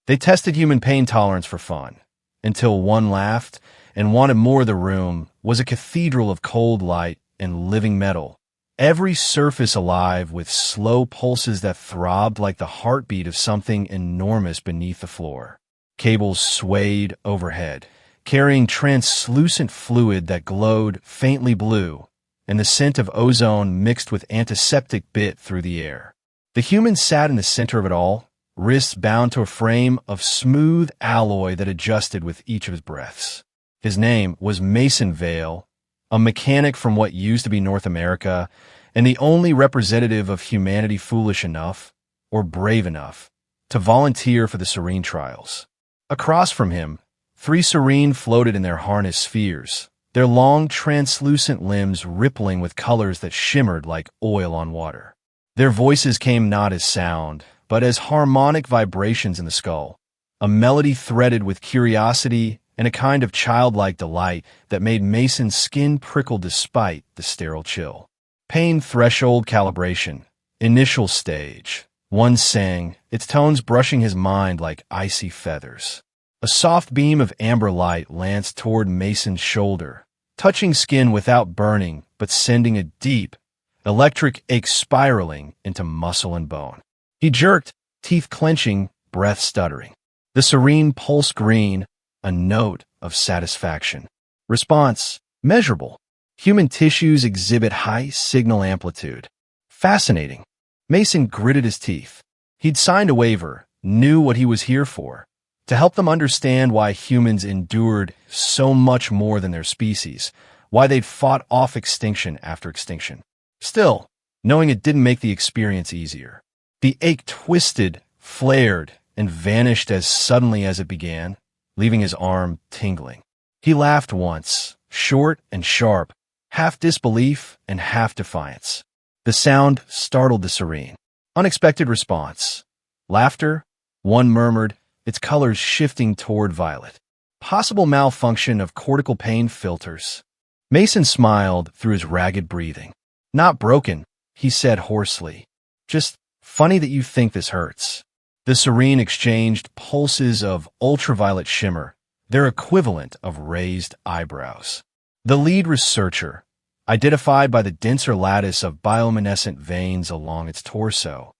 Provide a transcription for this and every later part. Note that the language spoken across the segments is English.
They tested human pain tolerance for fun, until one laughed and wanted more of the room was a cathedral of cold light and living metal, every surface alive with slow pulses that throbbed like the heartbeat of something enormous beneath the floor. Cables swayed overhead, carrying translucent fluid that glowed faintly blue, and the scent of ozone mixed with antiseptic bit through the air. The human sat in the center of it all, wrists bound to a frame of smooth alloy that adjusted with each of his breaths. His name was Mason Vale, a mechanic from what used to be North America, and the only representative of humanity foolish enough, or brave enough, to volunteer for the Sereen Trials. Across from him, 3 Sereen floated in their harness spheres, their long, translucent limbs rippling with colors that shimmered like oil on water. Their voices came not as sound, but as harmonic vibrations in the skull, a melody threaded with curiosity and a kind of childlike delight that made Mason's skin prickle despite the sterile chill. Pain threshold calibration, initial stage. One sang, its tones brushing his mind like icy feathers. A soft beam of amber light lanced toward Mason's shoulder, touching skin without burning but sending a deep, electric ache spiraling into muscle and bone. He jerked, teeth clenching, breath stuttering. The Sereen pulse green, a note of satisfaction. Response, measurable. Human tissues exhibit high signal amplitude. Fascinating. Mason gritted his teeth. He'd signed a waiver, knew what he was here for, to help them understand why humans endured so much more than their species, why they'd fought off extinction after extinction. Still, knowing it didn't make the experience easier. The ache twisted, flared, and vanished as suddenly as it began, leaving his arm tingling. He laughed once, short and sharp, half disbelief and half defiance. The sound startled the Sereen. Unexpected response. Laughter, one murmured, its colors shifting toward violet. Possible malfunction of cortical pain filters. Mason smiled through his ragged breathing. Not broken, he said hoarsely. Just funny that you think this hurts. The Sereen exchanged pulses of ultraviolet shimmer, their equivalent of raised eyebrows. The lead researcher, identified by the denser lattice of bioluminescent veins along its torso,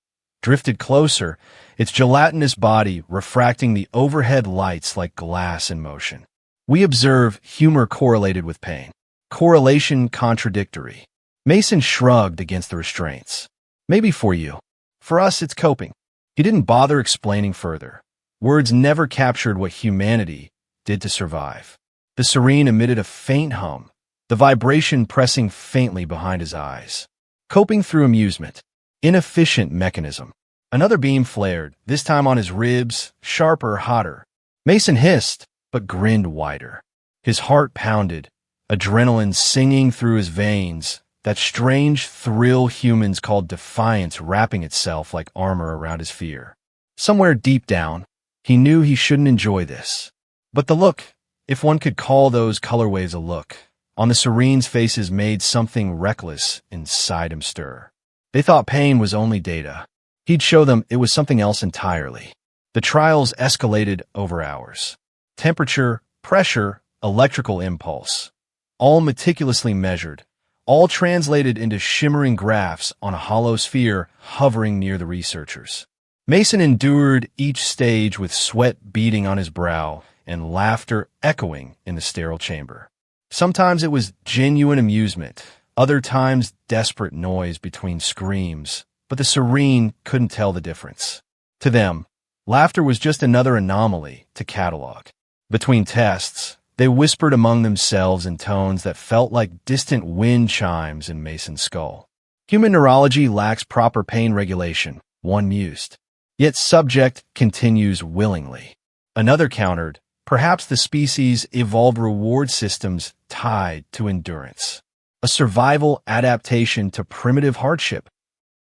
drifted closer, its gelatinous body refracting the overhead lights like glass in motion. We observe humor correlated with pain. Correlation contradictory. Mason shrugged against the restraints. Maybe for you. For us, it's coping. He didn't bother explaining further. Words never captured what humanity did to survive. The Sereen emitted a faint hum, the vibration pressing faintly behind his eyes. Coping through amusement. Inefficient mechanism. Another beam flared, this time on his ribs, sharper, hotter. Mason hissed, but grinned wider. His heart pounded, adrenaline singing through his veins, that strange thrill humans called defiance wrapping itself like armor around his fear. Somewhere deep down, he knew he shouldn't enjoy this. But the look, if one could call those color waves a look, on the Sereen's faces made something reckless inside him stir. They thought pain was only data. He'd show them it was something else entirely. The trials escalated over hours. Temperature, pressure, electrical impulse. All meticulously measured. All translated into shimmering graphs on a hollow sphere hovering near the researchers. Mason endured each stage with sweat beading on his brow and laughter echoing in the sterile chamber. Sometimes it was genuine amusement, other times desperate noise between screams, but the Sereen couldn't tell the difference. To them, laughter was just another anomaly to catalog. Between tests, they whispered among themselves in tones that felt like distant wind chimes in Mason's skull. Human neurology lacks proper pain regulation, one mused. Yet subject continues willingly. Another countered, perhaps the species evolved reward systems tied to endurance. A survival adaptation to primitive hardship.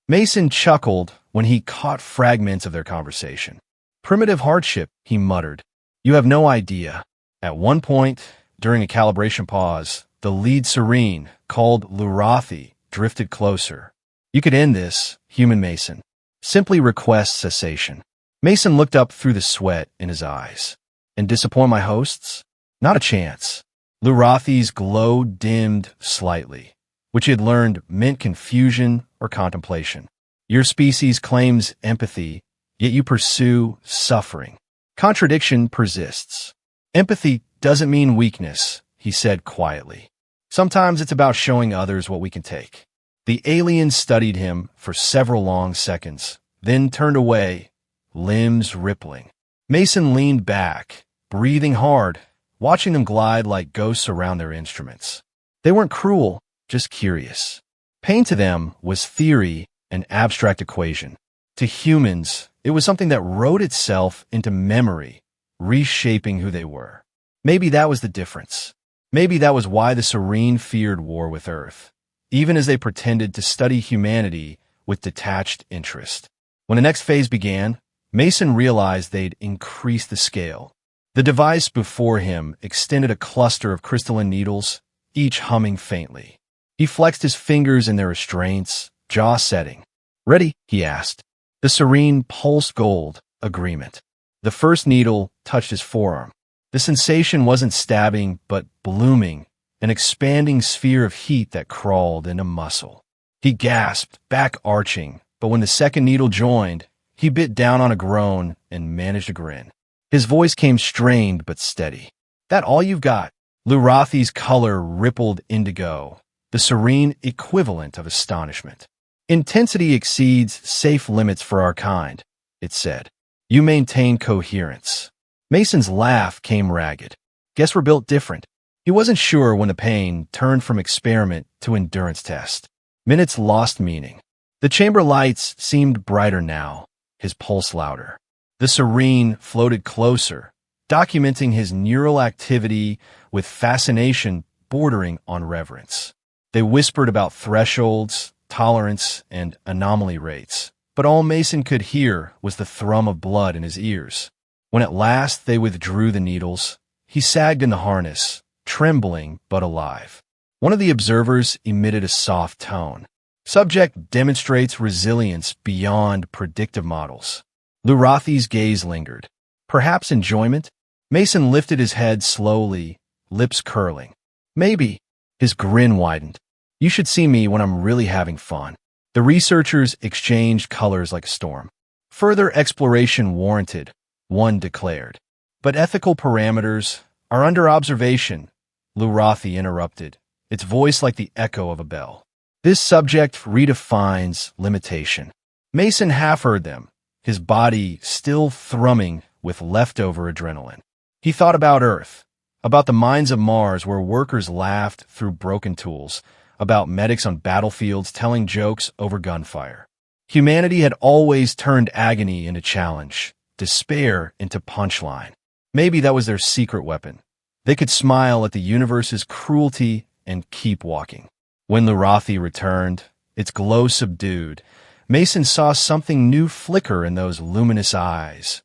Mason chuckled when he caught fragments of their conversation. Primitive hardship, he muttered. You have no idea. At one point, during a calibration pause, the lead Sereen, called Lurathi, drifted closer. You could end this, human Mason. Simply request cessation. Mason looked up through the sweat in his eyes. And disappoint my hosts? Not a chance. Lurathi's glow dimmed slightly, which he had learned meant confusion or contemplation. Your species claims empathy, yet you pursue suffering. Contradiction persists. Empathy doesn't mean weakness, he said quietly. Sometimes it's about showing others what we can take. The alien studied him for several long seconds, then turned away, limbs rippling. Mason leaned back, breathing hard, watching them glide like ghosts around their instruments. They weren't cruel, just curious. Pain to them was theory, an abstract equation. To humans, it was something that wrote itself into memory, reshaping who they were. Maybe that was the difference. Maybe that was why the Sereen feared war with Earth, even as they pretended to study humanity with detached interest. When the next phase began, Mason realized they'd increased the scale. The device before him extended a cluster of crystalline needles, each humming faintly. He flexed his fingers in their restraints, jaw setting. "Ready?" he asked. The Sereen pulsed gold, agreement. The first needle touched his forearm. The sensation wasn't stabbing, but blooming, an expanding sphere of heat that crawled into muscle. He gasped, back arching, but when the second needle joined, he bit down on a groan and managed a grin. His voice came strained but steady. "That all you've got?" Lurathi's color rippled indigo, the serene equivalent of astonishment. "Intensity exceeds safe limits for our kind," it said. "You maintain coherence." Mason's laugh came ragged. "Guess we're built different." He wasn't sure when the pain turned from experiment to endurance test. Minutes lost meaning. The chamber lights seemed brighter now, his pulse louder. The Sereen floated closer, documenting his neural activity with fascination bordering on reverence. They whispered about thresholds, tolerance, and anomaly rates, but all Mason could hear was the thrum of blood in his ears. When at last they withdrew the needles, he sagged in the harness, trembling but alive. One of the observers emitted a soft tone. "Subject demonstrates resilience beyond predictive models." Lurathi's gaze lingered. Perhaps enjoyment? Mason lifted his head slowly, lips curling. "Maybe." His grin widened. "You should see me when I'm really having fun." The researchers exchanged colors like a storm. "Further exploration warranted," one declared. "But ethical parameters are under observation," Lurathi interrupted, its voice like the echo of a bell. "This subject redefines limitation." Mason half heard them, his body still thrumming with leftover adrenaline. He thought about Earth, about the mines of Mars where workers laughed through broken tools, about medics on battlefields telling jokes over gunfire. Humanity had always turned agony into challenge, despair into punchline. Maybe that was their secret weapon. They could smile at the universe's cruelty and keep walking. When Lurathi returned, its glow subdued, Mason saw something new flicker in those luminous eyes.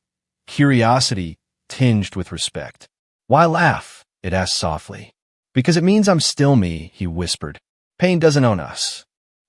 Curiosity tinged with respect. "Why laugh?" it asked softly. "Because it means I'm still me," he whispered. "Pain doesn't own us."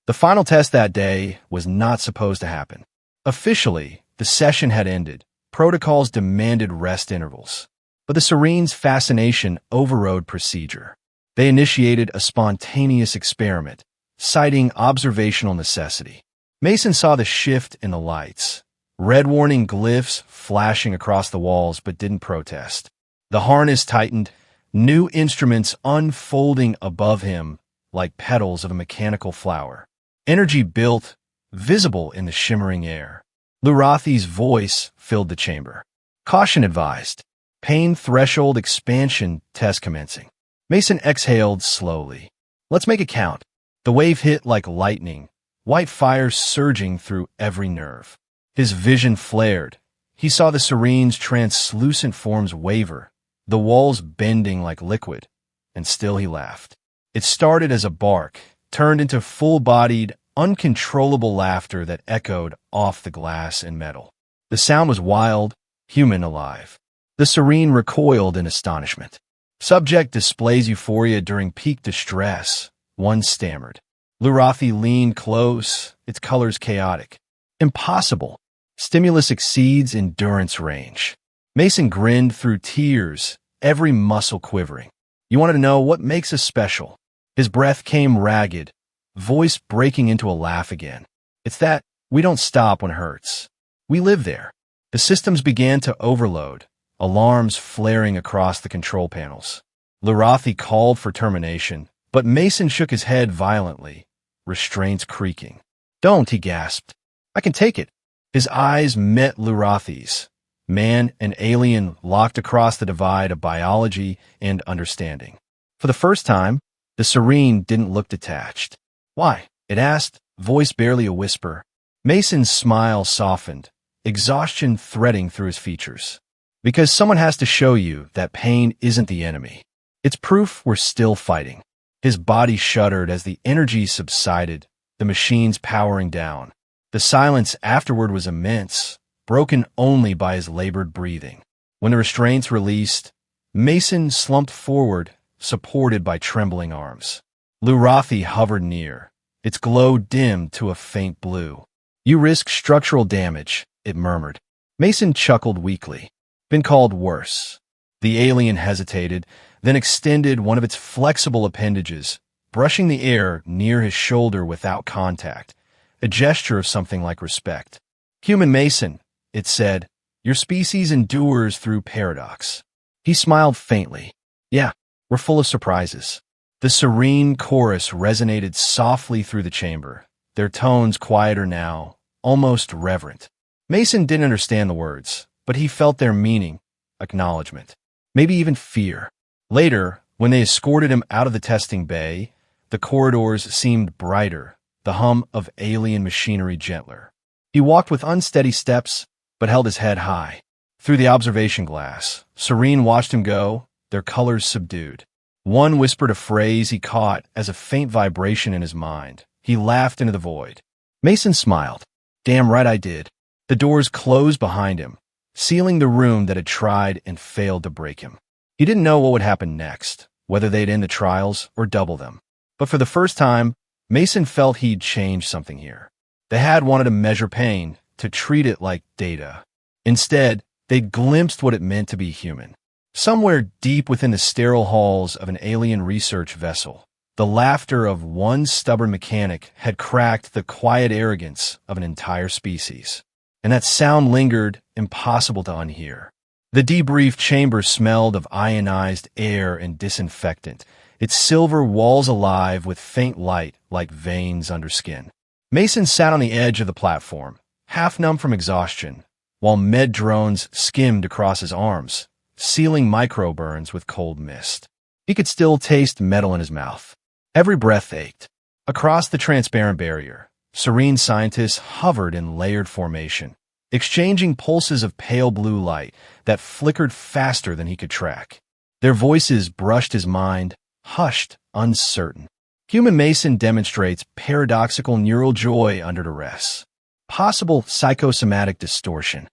The final test that day was not supposed to happen. Officially, the session had ended. Protocols demanded rest intervals. But the Sereen's fascination overrode procedure. They initiated a spontaneous experiment, citing observational necessity. Mason saw the shift in the lights. Red warning glyphs flashing across the walls but didn't protest. The harness tightened, new instruments unfolding above him like petals of a mechanical flower. Energy built, visible in the shimmering air. Lurathi's voice filled the chamber. "Caution advised. Pain threshold expansion test commencing." Mason exhaled slowly. "Let's make it count." The wave hit like lightning, white fire surging through every nerve. His vision flared. He saw the Sereen's translucent forms waver, the walls bending like liquid, and still he laughed. It started as a bark, turned into full-bodied, uncontrollable laughter that echoed off the glass and metal. The sound was wild, human alive. The Sereen recoiled in astonishment. "Subject displays euphoria during peak distress," one stammered. Lurathi leaned close, its colors chaotic. "Impossible." Stimulus exceeds endurance range. Mason grinned through tears, every muscle quivering. You wanted to know what makes us special? His breath came ragged, voice breaking into a laugh again. It's that we don't stop when it hurts. We live there. The systems began to overload, alarms flaring across the control panels. Lurathi called for termination, but Mason shook his head violently, restraints creaking. Don't, he gasped. I can take it. His eyes met Lurathi's. Man and alien locked across the divide of biology and understanding. For the first time, the Sereen didn't look detached. Why? It asked, voice barely a whisper. Mason's smile softened, exhaustion threading through his features. Because someone has to show you that pain isn't the enemy. It's proof we're still fighting. His body shuddered as the energy subsided, the machines powering down. The silence afterward was immense, broken only by his labored breathing. When the restraints released, Mason slumped forward, supported by trembling arms. Lurathi hovered near, its glow dimmed to a faint blue. You risk structural damage, it murmured. Mason chuckled weakly. Been called worse. The alien hesitated, then extended one of its flexible appendages, brushing the air near his shoulder without contact, a gesture of something like respect. Human Mason, it said, your species endures through paradox. He smiled faintly. Yeah, we're full of surprises. The serene chorus resonated softly through the chamber, their tones quieter now, almost reverent. Mason didn't understand the words, but he felt their meaning, acknowledgement, maybe even fear. Later, when they escorted him out of the testing bay, the corridors seemed brighter, the hum of alien machinery gentler. He walked with unsteady steps, but held his head high. Through the observation glass, Sereen watched him go, their colors subdued. One whispered a phrase he caught as a faint vibration in his mind. He laughed into the void. Mason smiled. Damn right I did. The doors closed behind him, sealing the room that had tried and failed to break him. He didn't know what would happen next, whether they'd end the trials or double them. But for the first time, Mason felt he'd changed something here. They had wanted to measure pain, to treat it like data. Instead, they'd glimpsed what it meant to be human. Somewhere deep within the sterile halls of an alien research vessel, the laughter of one stubborn mechanic had cracked the quiet arrogance of an entire species. And that sound lingered, impossible to unhear. The debriefed chamber smelled of ionized air and disinfectant, its silver walls alive with faint light like veins under skin. Mason sat on the edge of the platform, half numb from exhaustion, while med drones skimmed across his arms, sealing microburns with cold mist. He could still taste metal in his mouth. Every breath ached. Across the transparent barrier, serene scientists hovered in layered formation, exchanging pulses of pale blue light that flickered faster than he could track. Their voices brushed his mind, hushed, uncertain. Human Mason demonstrates paradoxical neural joy under duress. Possible psychosomatic distortion.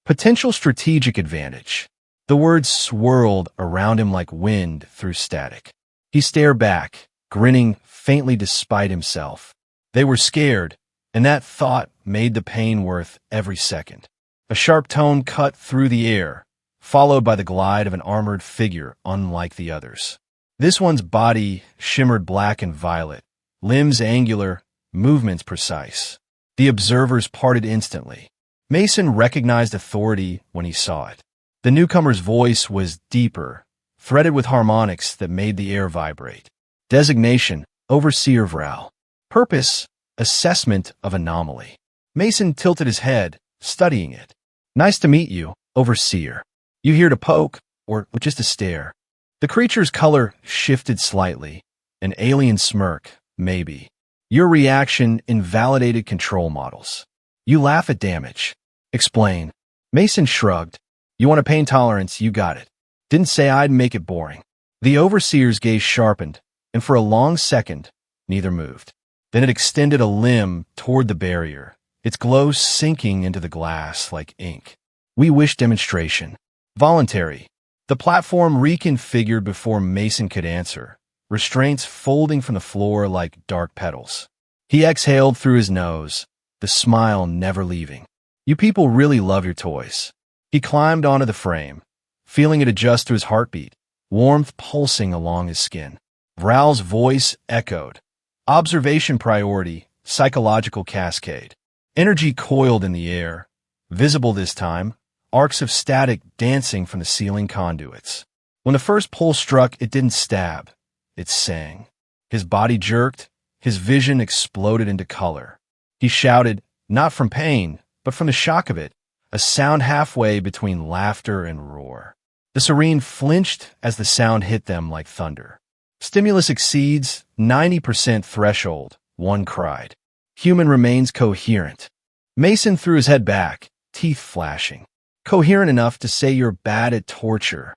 Potential strategic advantage. The words swirled around him like wind through static. He stared back, grinning faintly despite himself. They were scared, and that thought made the pain worth every second. A sharp tone cut through the air, followed by the glide of an armored figure unlike the others. This one's body shimmered black and violet, limbs angular, movements precise. The observers parted instantly. Mason recognized authority when he saw it. The newcomer's voice was deeper, threaded with harmonics that made the air vibrate. Designation, Overseer Vral. Purpose, assessment of anomaly. Mason tilted his head, studying it. Nice to meet you, Overseer. You here to poke, or just to stare? The creature's color shifted slightly. An alien smirk, maybe. Your reaction invalidated control models. You laugh at damage. Explain. Mason shrugged. You want a pain tolerance, you got it. Didn't say I'd make it boring. The Overseer's gaze sharpened, and for a long second, neither moved. Then it extended a limb toward the barrier, its glow sinking into the glass like ink. We wish demonstration. Voluntary. The platform reconfigured before Mason could answer, restraints folding from the floor like dark petals. He exhaled through his nose, the smile never leaving. You people really love your toys. He climbed onto the frame, feeling it adjust to his heartbeat, warmth pulsing along his skin. Vral's voice echoed. Observation priority, psychological cascade. Energy coiled in the air, visible this time, arcs of static dancing from the ceiling conduits. When the first pulse struck, it didn't stab, it sang. His body jerked, his vision exploded into color. He shouted, not from pain, but from the shock of it, a sound halfway between laughter and roar. The Sereen flinched as the sound hit them like thunder. Stimulus exceeds 90% threshold, one cried. Human remains coherent. Mason threw his head back, teeth flashing. Coherent enough to say you're bad at torture.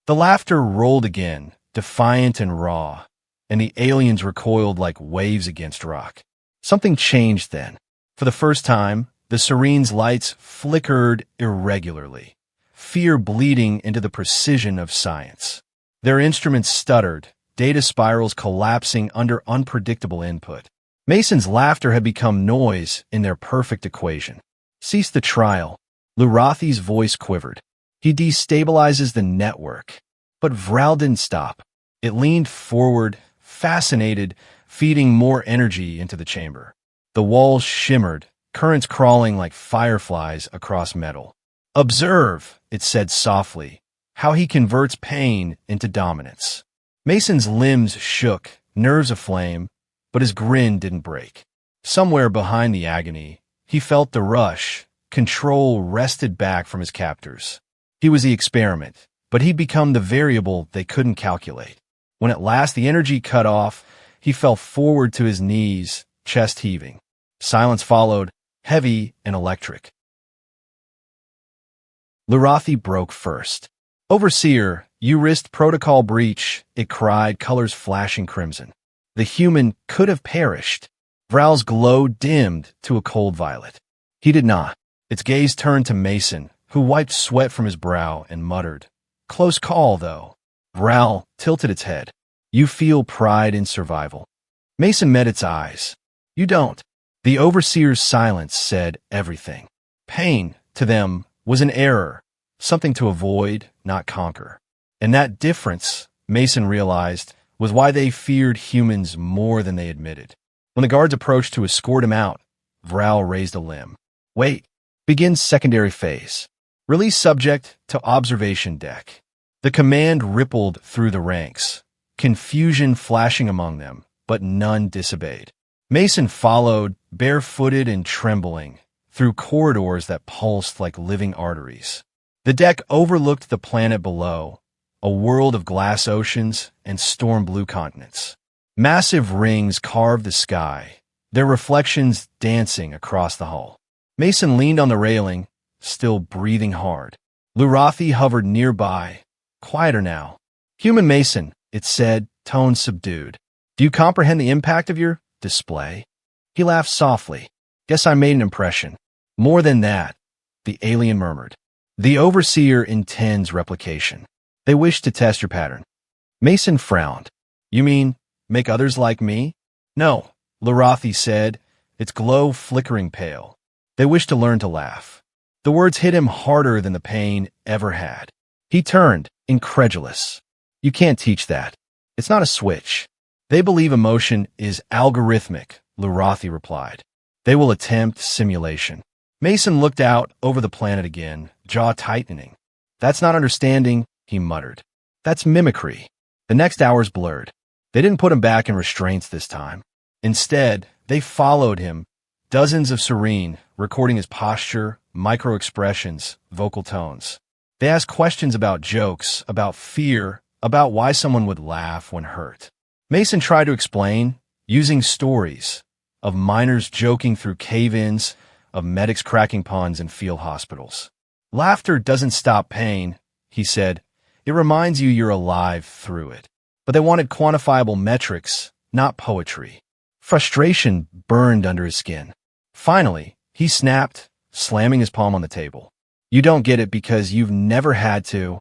The laughter rolled again, defiant and raw, and the aliens recoiled like waves against rock. Something changed then. For the first time, the Sereen's lights flickered irregularly, fear bleeding into the precision of science. Their instruments stuttered, data spirals collapsing under unpredictable input. Mason's laughter had become noise in their perfect equation. Cease the trial. Lurathi's voice quivered. He destabilizes the network. But Vral didn't stop. It leaned forward, fascinated, feeding more energy into the chamber. The walls shimmered, currents crawling like fireflies across metal. Observe, it said softly, how he converts pain into dominance. Mason's limbs shook, nerves aflame, but his grin didn't break. Somewhere behind the agony, he felt the rush. Control wrested back from his captors. He was the experiment, but he'd become the variable they couldn't calculate. When at last the energy cut off, he fell forward to his knees, chest heaving. Silence followed, heavy and electric. Lurathi broke first. Overseer, you risked protocol breach, it cried, colors flashing crimson. The human could have perished. Vral's glow dimmed to a cold violet. He did not. Its gaze turned to Mason, who wiped sweat from his brow and muttered, close call, though. Vral tilted its head. You feel pride in survival. Mason met its eyes. You don't. The overseer's silence said everything. Pain, to them, was an error, something to avoid, not conquer. And that difference, Mason realized, was why they feared humans more than they admitted. When the guards approached to escort him out, Vral raised a limb. Wait. Begins secondary phase. Release subject to observation deck. The command rippled through the ranks, confusion flashing among them, but none disobeyed. Mason followed, barefooted and trembling, through corridors that pulsed like living arteries. The deck overlooked the planet below, a world of glass oceans and storm blue continents. Massive rings carved the sky, their reflections dancing across the hull. Mason leaned on the railing, still breathing hard. Lurathi hovered nearby, quieter now. Human Mason, it said, tone subdued. Do you comprehend the impact of your display? He laughed softly. Guess I made an impression. More than that, the alien murmured. The overseer intends replication. They wish to test your pattern. Mason frowned. You mean, make others like me? No, Lurathi said, its glow flickering pale. They wish to learn to laugh. The words hit him harder than the pain ever had. He turned, incredulous. You can't teach that. It's not a switch. They believe emotion is algorithmic, Lurathi replied. They will attempt simulation. Mason looked out over the planet again, jaw tightening. That's not understanding, he muttered. That's mimicry. The next hours blurred. They didn't put him back in restraints this time. Instead, they followed him, dozens of Sereen, recording his posture, micro-expressions, vocal tones. They asked questions about jokes, about fear, about why someone would laugh when hurt. Mason tried to explain, using stories, of miners joking through cave-ins, of medics cracking puns in field hospitals. Laughter doesn't stop pain, he said. It reminds you you're alive through it. But they wanted quantifiable metrics, not poetry. Frustration burned under his skin. Finally, he snapped, slamming his palm on the table. You don't get it because you've never had to.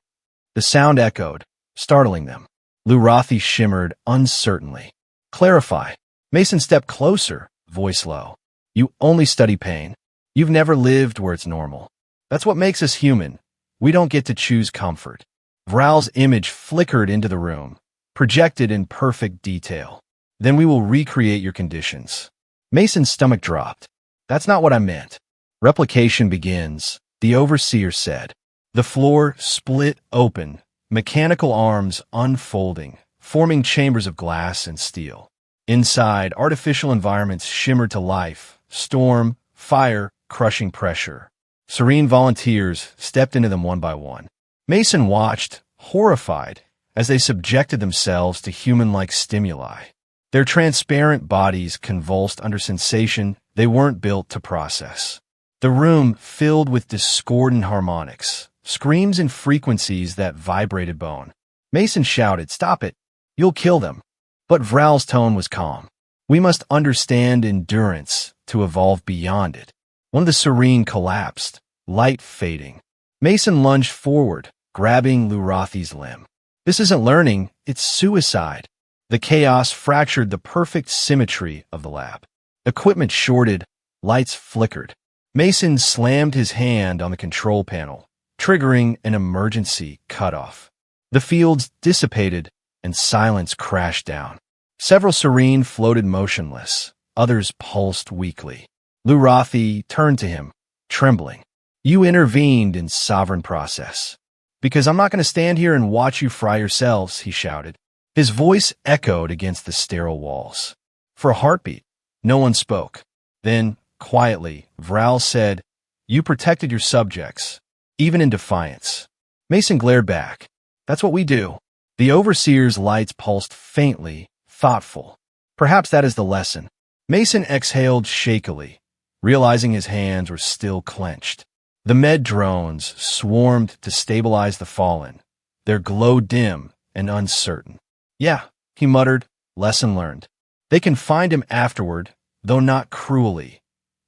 The sound echoed, startling them. Lurathi shimmered uncertainly. Clarify. Mason stepped closer, voice low. You only study pain. You've never lived where it's normal. That's what makes us human. We don't get to choose comfort. Vral's image flickered into the room, projected in perfect detail. Then we will recreate your conditions. Mason's stomach dropped. That's not what I meant. Replication begins, the overseer said. The floor split open, mechanical arms unfolding, forming chambers of glass and steel. Inside, artificial environments shimmered to life, storm, fire, crushing pressure. Serene volunteers stepped into them one by one. Mason watched, horrified, as they subjected themselves to human-like stimuli. Their transparent bodies convulsed under sensation they weren't built to process. The room filled with discordant harmonics, screams and frequencies that vibrated bone. Mason shouted, "Stop it! You'll kill them." But Vral's tone was calm. "We must understand endurance to evolve beyond it." One of the Serene collapsed, light fading. Mason lunged forward, grabbing Lurathi's limb. "This isn't learning, it's suicide." The chaos fractured the perfect symmetry of the lab. Equipment shorted, lights flickered. Mason slammed his hand on the control panel, triggering an emergency cutoff. The fields dissipated, and silence crashed down. Several Serene floated motionless, others pulsed weakly. Lurathi turned to him, trembling. "You intervened in sovereign process. Because I'm not going to stand here and watch you fry yourselves," he shouted. His voice echoed against the sterile walls. For a heartbeat, no one spoke. Then, quietly, Vral said, "You protected your subjects, even in defiance." Mason glared back. "That's what we do." The overseer's lights pulsed faintly, thoughtful. Perhaps that is the lesson. Mason exhaled shakily, realizing his hands were still clenched. The med drones swarmed to stabilize the fallen, their glow dim and uncertain. "Yeah," he muttered, "lesson learned. They can find him afterward, though not cruelly,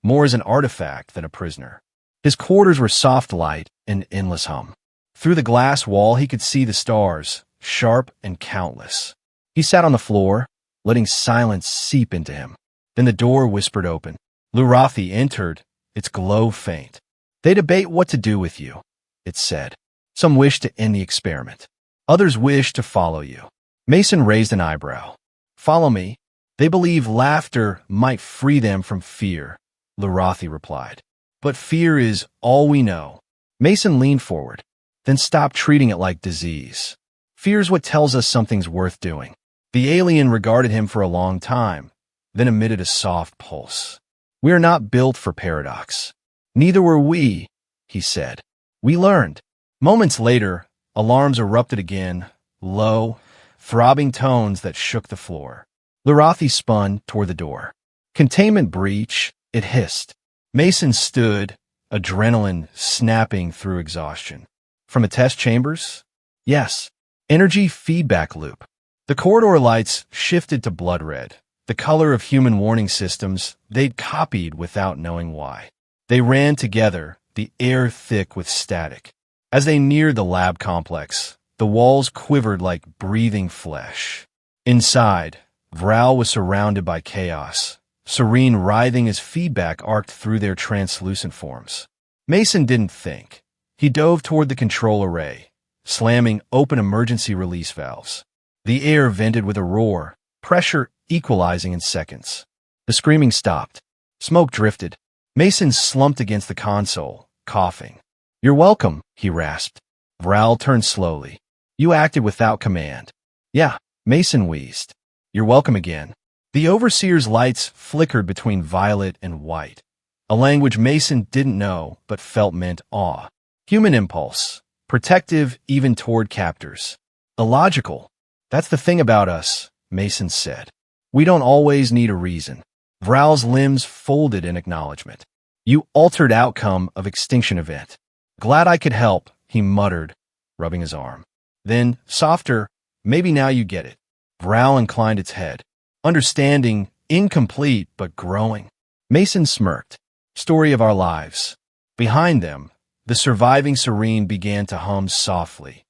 more as an artifact than a prisoner." His quarters were soft light and endless hum. Through the glass wall he could see the stars, sharp and countless. He sat on the floor, letting silence seep into him. Then the door whispered open. Lurathi entered, its glow faint. "They debate what to do with you," it said. "Some wish to end the experiment. Others wish to follow you." Mason raised an eyebrow. "Follow me? They believe laughter might free them from fear," Lurathi replied. "But fear is all we know." Mason leaned forward. "Then stop treating it like disease. Fear's what tells us something's worth doing." The alien regarded him for a long time, then emitted a soft pulse. "We are not built for paradox." "Neither were we," he said. "We learned." Moments later, alarms erupted again, low, throbbing tones that shook the floor. Lurathi spun toward the door. "Containment breach," it hissed. Mason stood, adrenaline snapping through exhaustion. "From the test chambers?" "Yes." Energy feedback loop. The corridor lights shifted to blood red, the color of human warning systems they'd copied without knowing why. They ran together, the air thick with static. As they neared the lab complex, the walls quivered like breathing flesh. Inside, Vral was surrounded by chaos, Serene writhing as feedback arced through their translucent forms. Mason didn't think. He dove toward the control array, slamming open emergency release valves. The air vented with a roar, pressure equalizing in seconds. The screaming stopped. Smoke drifted. Mason slumped against the console, coughing. "You're welcome," he rasped. Vral turned slowly. "You acted without command." "Yeah," Mason wheezed. "You're welcome again." The overseer's lights flickered between violet and white, a language Mason didn't know but felt meant awe. Human impulse, protective even toward captors. Illogical. "That's the thing about us," Mason said. "We don't always need a reason." Vral's limbs folded in acknowledgement. "You altered outcome of extinction event." "Glad I could help," he muttered, rubbing his arm. Then, softer, "Maybe now you get it." Vral inclined its head. Understanding, incomplete but growing. Mason smirked. "Story of our lives." Behind them, the surviving Serene began to hum softly.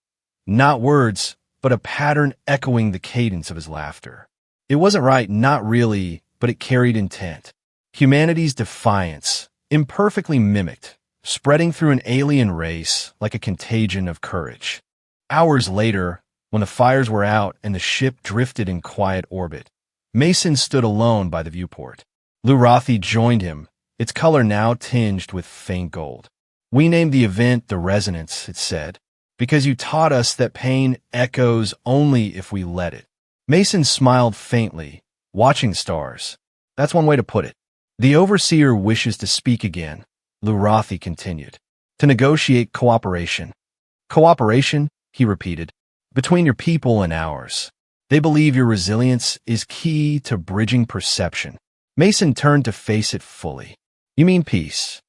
Not words, but a pattern echoing the cadence of his laughter. It wasn't right, not really, but it carried intent. Humanity's defiance, imperfectly mimicked, spreading through an alien race like a contagion of courage. Hours later, when the fires were out and the ship drifted in quiet orbit, Mason stood alone by the viewport. Lurathi joined him, its color now tinged with faint gold. "We named the event the Resonance," it said, "because you taught us that pain echoes only if we let it." Mason smiled faintly, watching the stars. "That's one way to put it." "The Overseer wishes to speak again," Lurathi continued, "to negotiate cooperation." "Cooperation?" he repeated. "Between your people and ours. They believe your resilience is key to bridging perception." Mason turned to face it fully. "You mean peace?"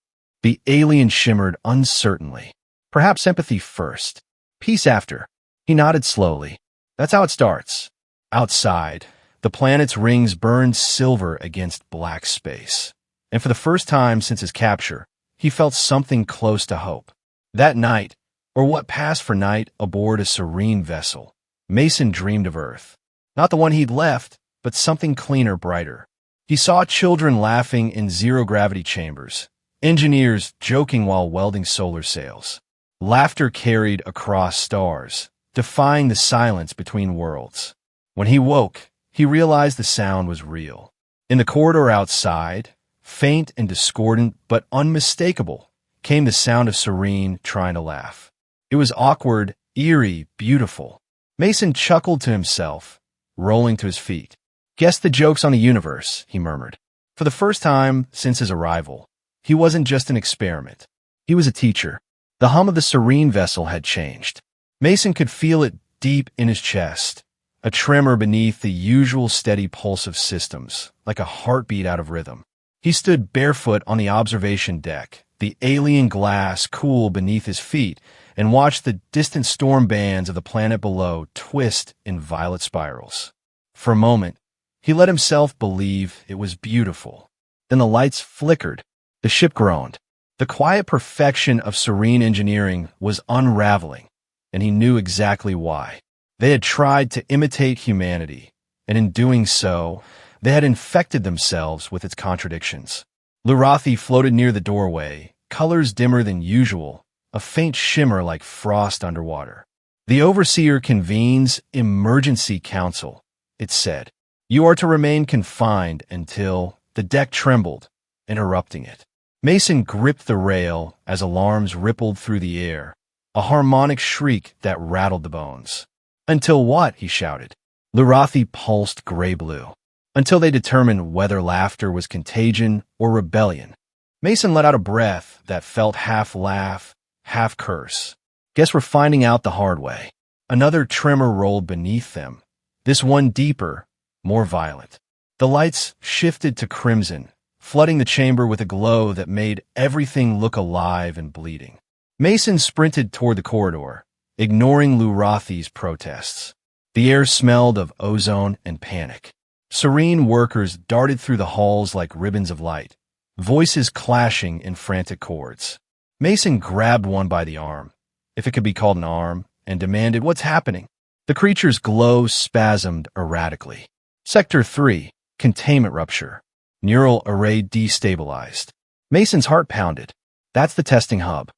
The alien shimmered uncertainly. "Perhaps sympathy first. Peace after." He nodded slowly. "That's how it starts." Outside, the planet's rings burned silver against black space. And for the first time since his capture, he felt something close to hope. That night, or what passed for night aboard a Sereen vessel, Mason dreamed of Earth. Not the one he'd left, but something cleaner, brighter. He saw children laughing in zero-gravity chambers, engineers joking while welding solar sails. Laughter carried across stars, defying the silence between worlds. When he woke, he realized the sound was real. In the corridor outside, faint and discordant but unmistakable, came the sound of Sereen trying to laugh. It was awkward, eerie, beautiful. Mason chuckled to himself, rolling to his feet. "Guess the joke's on the universe," he murmured. For the first time since his arrival, he wasn't just an experiment. He was a teacher. The hum of the Sereen vessel had changed. Mason could feel it deep in his chest, a tremor beneath the usual steady pulse of systems, like a heartbeat out of rhythm. He stood barefoot on the observation deck, the alien glass cool beneath his feet, and watched the distant storm bands of the planet below twist in violet spirals. For a moment, he let himself believe it was beautiful. Then the lights flickered. The ship groaned. The quiet perfection of Sereen engineering was unraveling, and he knew exactly why. They had tried to imitate humanity, and in doing so, they had infected themselves with its contradictions. Lurathi floated near the doorway, colors dimmer than usual, a faint shimmer like frost underwater. "The Overseer convenes emergency council," it said. "You are to remain confined until—" The deck trembled, interrupting it. Mason gripped the rail as alarms rippled through the air, a harmonic shriek that rattled the bones. "Until what?" he shouted. Lurathi pulsed gray-blue. "Until they determined whether laughter was contagion or rebellion." Mason let out a breath that felt half laugh, half curse. "Guess we're finding out the hard way." Another tremor rolled beneath them, this one deeper, more violent. The lights shifted to crimson, flooding the chamber with a glow that made everything look alive and bleeding. Mason sprinted toward the corridor, ignoring Lurathi's protests. The air smelled of ozone and panic. Serene workers darted through the halls like ribbons of light, voices clashing in frantic chords. Mason grabbed one by the arm, if it could be called an arm, and demanded, "What's happening?" The creature's glow spasmed erratically. "Sector 3, containment rupture. Neural array destabilized." Mason's heart pounded. "That's the testing hub."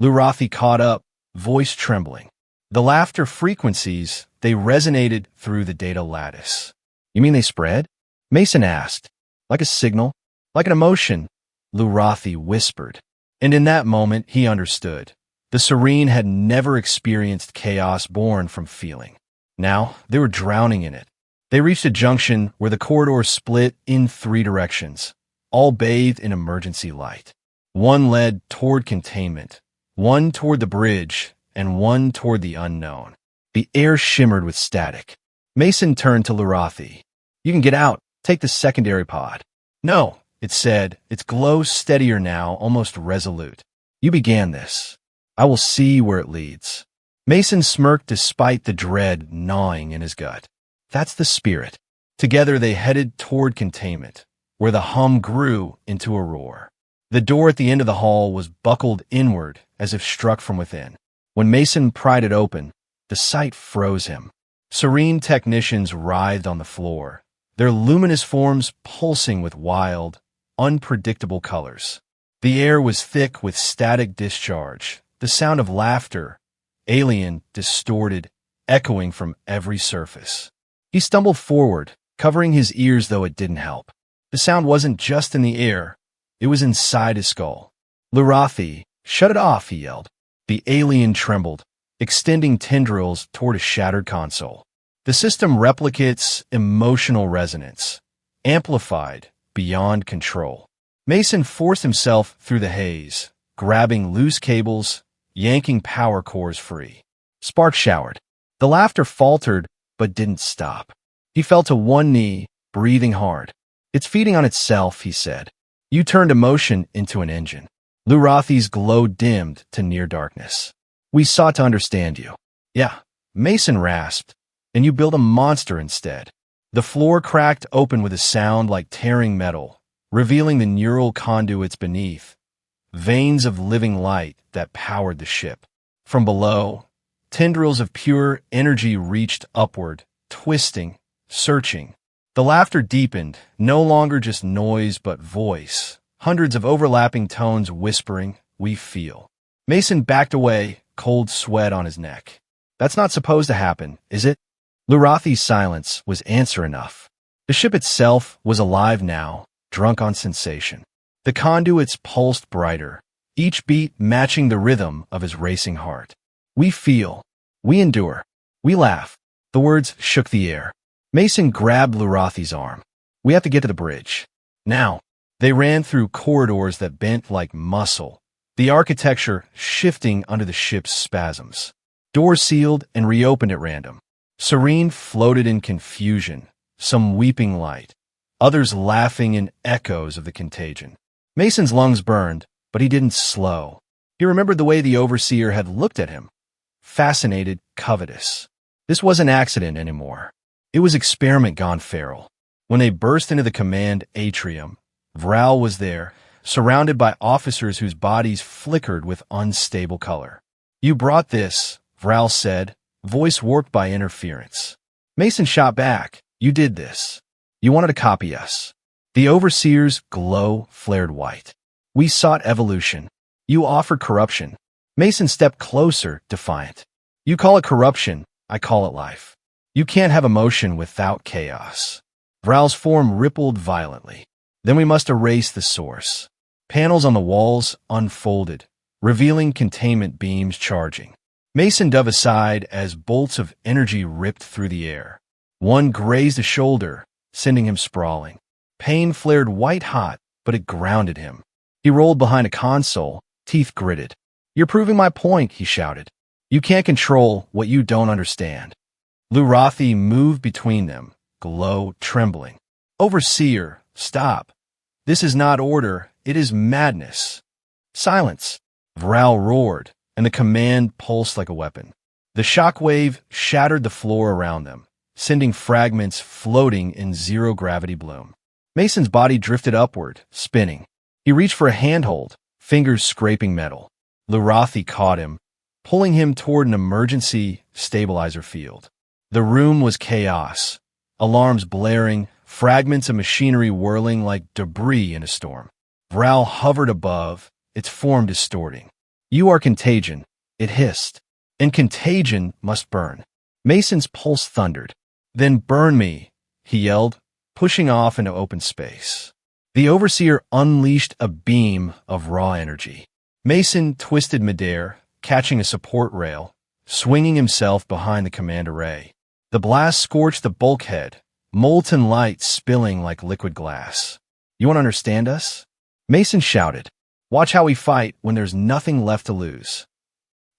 Lurathi caught up, voice trembling. The laughter frequencies, they resonated through the data lattice. "You mean they spread?" Mason asked. "Like a signal? Like an emotion?" Lurathi whispered. And in that moment, he understood. The Serene had never experienced chaos born from feeling. Now, they were drowning in it. They reached a junction where the corridor split in 3 directions, all bathed in emergency light. One led toward containment, one toward the bridge, and one toward the unknown. The air shimmered with static. Mason turned to Lurathi. "You can get out. Take the secondary pod." "No," it said, its glow steadier now, almost resolute. "You began this. I will see where it leads." Mason smirked despite the dread gnawing in his gut. That's the spirit. Together they headed toward containment, where the hum grew into a roar. The door at the end of the hall was buckled inward as if struck from within. When Mason pried it open, the sight froze him. Serene technicians writhed on the floor, their luminous forms pulsing with wild, unpredictable colors. The air was thick with static discharge, the sound of laughter, alien, distorted, echoing from every surface. He stumbled forward, covering his ears though it didn't help. The sound wasn't just in the air, it was inside his skull. "Lurathi, shut it off," he yelled. The alien trembled, extending tendrils toward a shattered console. The system replicates emotional resonance, amplified beyond control. Mason forced himself through the haze, grabbing loose cables, yanking power cores free. Sparks showered. The laughter faltered, but didn't stop. He fell to one knee, breathing hard. "It's feeding on itself," he said. "You turned emotion into an engine." Lurathi's glow dimmed to near darkness. "We sought to understand you." "Yeah," Mason rasped, "and you built a monster instead." The floor cracked open with a sound like tearing metal, revealing the neural conduits beneath, veins of living light that powered the ship. From below, tendrils of pure energy reached upward, twisting, searching. The laughter deepened, no longer just noise but voice, hundreds of overlapping tones whispering, "We feel." Mason backed away, cold sweat on his neck. "That's not supposed to happen, is it?" Lurathi's silence was answer enough. The ship itself was alive now, drunk on sensation. The conduits pulsed brighter, each beat matching the rhythm of his racing heart. "We feel. We endure. We laugh." The words shook the air. Mason grabbed Lurathi's arm. "We have to get to the bridge. Now." They ran through corridors that bent like muscle, the architecture shifting under the ship's spasms. Doors sealed and reopened at random. Sereen floated in confusion, some weeping light, others laughing in echoes of the contagion. Mason's lungs burned, but he didn't slow. He remembered the way the overseer had looked at him. Fascinated, covetous. This wasn't accident anymore. It was experiment gone feral. When they burst into the command atrium, Vral was there, surrounded by officers whose bodies flickered with unstable color. "You brought this," Vral said, voice warped by interference. Mason shot back. "You did this. You wanted to copy us." The overseer's glow flared white. "We sought evolution. You offered corruption." Mason stepped closer, defiant. "You call it corruption, I call it life. You can't have emotion without chaos." Vral's form rippled violently. "Then we must erase the source." Panels on the walls unfolded, revealing containment beams charging. Mason dove aside as bolts of energy ripped through the air. One grazed a shoulder, sending him sprawling. Pain flared white-hot, but it grounded him. He rolled behind a console, teeth gritted. "You're proving my point," he shouted. "You can't control what you don't understand." Lurathi moved between them, glow trembling. "Overseer, stop. This is not order, it is madness." "Silence!" Vral roared, and the command pulsed like a weapon. The shockwave shattered the floor around them, sending fragments floating in zero-gravity bloom. Mason's body drifted upward, spinning. He reached for a handhold, fingers scraping metal. Lurathi caught him, pulling him toward an emergency stabilizer field. The room was chaos, alarms blaring, fragments of machinery whirling like debris in a storm. Vral hovered above, its form distorting. "You are contagion," it hissed, "and contagion must burn." Mason's pulse thundered. "Then burn me," he yelled, pushing off into open space. The overseer unleashed a beam of raw energy. Mason twisted midair, catching a support rail, swinging himself behind the command array. The blast scorched the bulkhead, molten light spilling like liquid glass. "You want to understand us?" Mason shouted. "Watch how we fight when there's nothing left to lose."